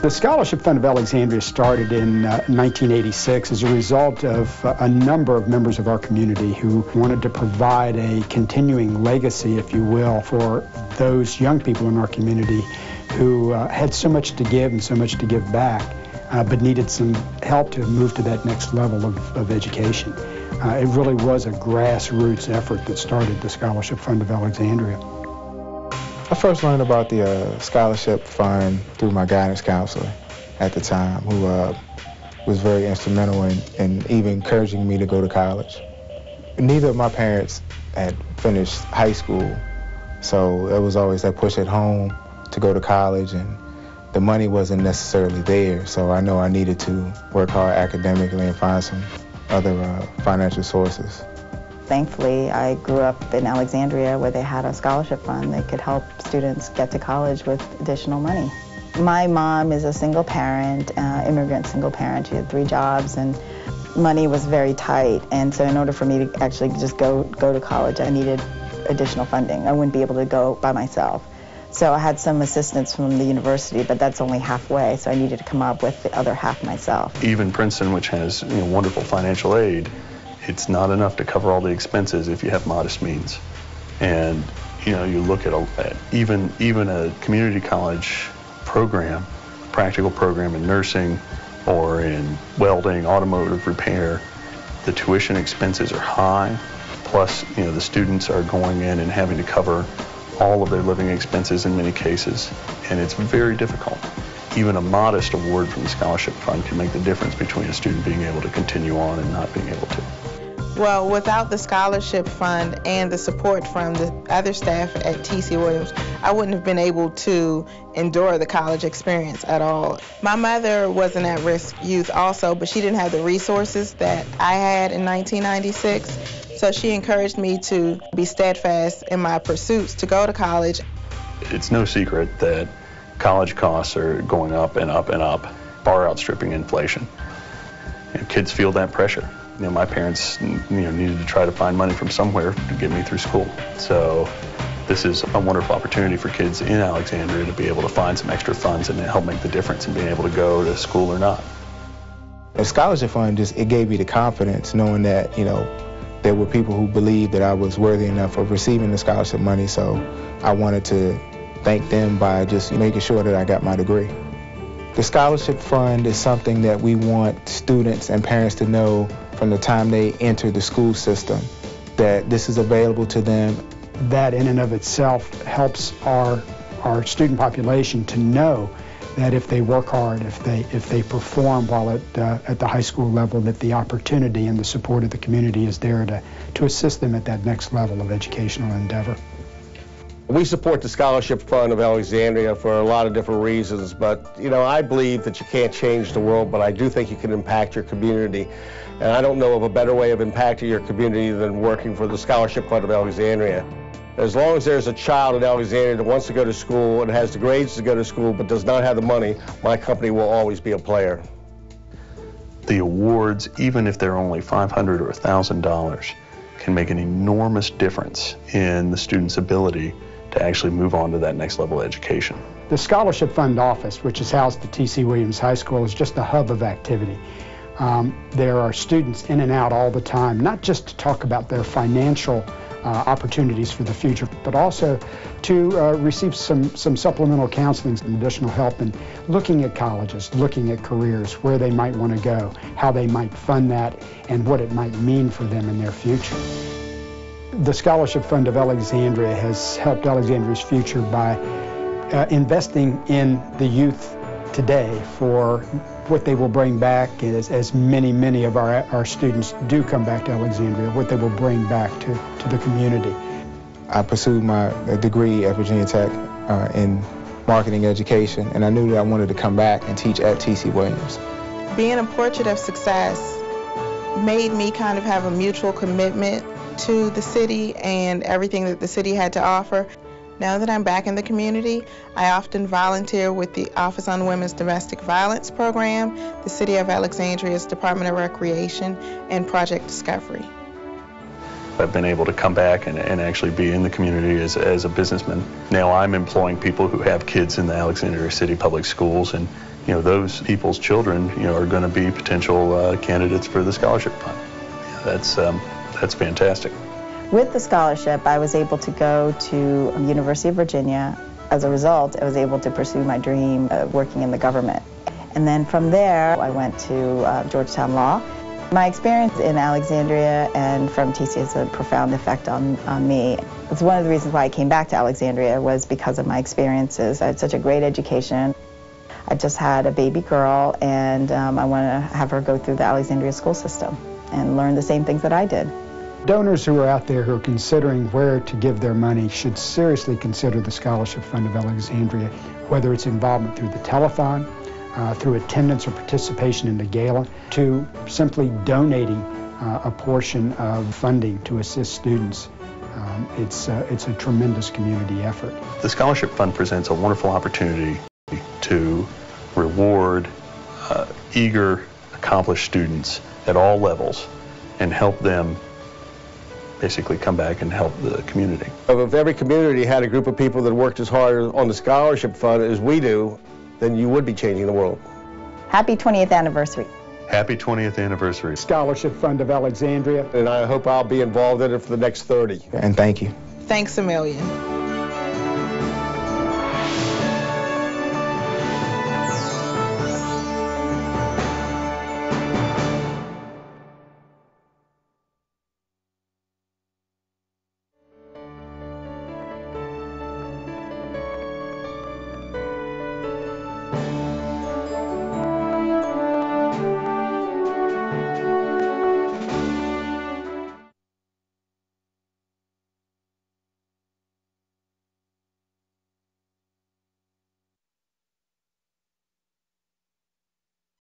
The Scholarship Fund of Alexandria started in 1986 as a result of a number of members of our community who wanted to provide a continuing legacy, if you will, for those young people in our community who had so much to give and so much to give back, but needed some help to move to that next level of education. It really was a grassroots effort that started the Scholarship Fund of Alexandria. I first learned about the Scholarship Fund through my guidance counselor at the time, who was very instrumental in even encouraging me to go to college. Neither of my parents had finished high school, so there was always that push at home to go to college, and the money wasn't necessarily there, so I know I needed to work hard academically and find some other financial sources. Thankfully, I grew up in Alexandria where they had a scholarship fund that could help students get to college with additional money. My mom is a single parent, immigrant single parent. She had 3 jobs and money was very tight. And so in order for me to actually just go to college, I needed additional funding. I wouldn't be able to go by myself. So I had some assistance from the university, but that's only halfway, so I needed to come up with the other half myself. Even Princeton, which has wonderful financial aid, it's not enough to cover all the expenses if you have modest means. And you look at even a community college program, practical program in nursing or in welding, automotive repair, the tuition expenses are high. Plus, the students are going in and having to cover all of their living expenses in many cases, and it's very difficult. Even a modest award from the Scholarship Fund can make the difference between a student being able to continue on and not being able to. Well, without the Scholarship Fund and the support from the other staff at T.C. Williams, I wouldn't have been able to endure the college experience at all. My mother was an at-risk youth also, but she didn't have the resources that I had in 1996. So she encouraged me to be steadfast in my pursuits to go to college. It's no secret that college costs are going up and up and up, far outstripping inflation. And kids feel that pressure. My parents, needed to try to find money from somewhere to get me through school. So this is a wonderful opportunity for kids in Alexandria to be able to find some extra funds and help make the difference in being able to go to school or not. The Scholarship Fund it gave me the confidence knowing that, there were people who believed that I was worthy enough of receiving the scholarship money, so I wanted to thank them by just making sure that I got my degree. The Scholarship Fund is something that we want students and parents to know from the time they enter the school system, that this is available to them. That in and of itself helps our student population to know that if they work hard, if they perform while at the high school level, that the opportunity and the support of the community is there to assist them at that next level of educational endeavor. We support the Scholarship Fund of Alexandria for a lot of different reasons, but I believe that you can't change the world, but I do think you can impact your community. And I don't know of a better way of impacting your community than working for the Scholarship Fund of Alexandria. As long as there's a child in Alexandria that wants to go to school and has the grades to go to school but does not have the money, my company will always be a player. The awards, even if they're only $500 or $1,000, can make an enormous difference in the student's ability to actually move on to that next level of education. The Scholarship Fund office, which is housed at T.C. Williams High School, is just a hub of activity. There are students in and out all the time, not just to talk about their financial opportunities for the future, but also to receive some supplemental counseling and additional help in looking at colleges, looking at careers, where they might want to go, how they might fund that, and what it might mean for them in their future. The Scholarship Fund of Alexandria has helped Alexandria's future by investing in the youth today for what they will bring back, as many of our students do come back to Alexandria, what they will bring back to the community. I pursued my degree at Virginia Tech in marketing education, and I knew that I wanted to come back and teach at T.C. Williams. Being a portrait of success made me kind of have a mutual commitment to the city and everything that the city had to offer. Now that I'm back in the community, I often volunteer with the Office on Women's Domestic Violence Program, the City of Alexandria's Department of Recreation, and Project Discovery. I've been able to come back and actually be in the community as a businessman. Now I'm employing people who have kids in the Alexandria City Public Schools, and those people's children, are going to be potential candidates for the scholarship fund. That's fantastic. With the scholarship, I was able to go to University of Virginia. As a result, I was able to pursue my dream of working in the government. And then from there, I went to Georgetown Law. My experience in Alexandria and from TC has a profound effect on me. It's one of the reasons why I came back to Alexandria was because of my experiences. I had such a great education. I just had a baby girl, and I want to have her go through the Alexandria school system and learn the same things that I did. Donors who are out there who are considering where to give their money should seriously consider the Scholarship Fund of Alexandria, whether it's involvement through the telethon, through attendance or participation in the gala, to simply donating a portion of funding to assist students. It's a tremendous community effort. The Scholarship Fund presents a wonderful opportunity to reward eager, accomplished students at all levels and help them basically come back and help the community. If every community had a group of people that worked as hard on the scholarship fund as we do, then you would be changing the world. Happy 20th anniversary. Happy 20th anniversary. Scholarship Fund of Alexandria. And I hope I'll be involved in it for the next 30. And thank you. Thanks a million.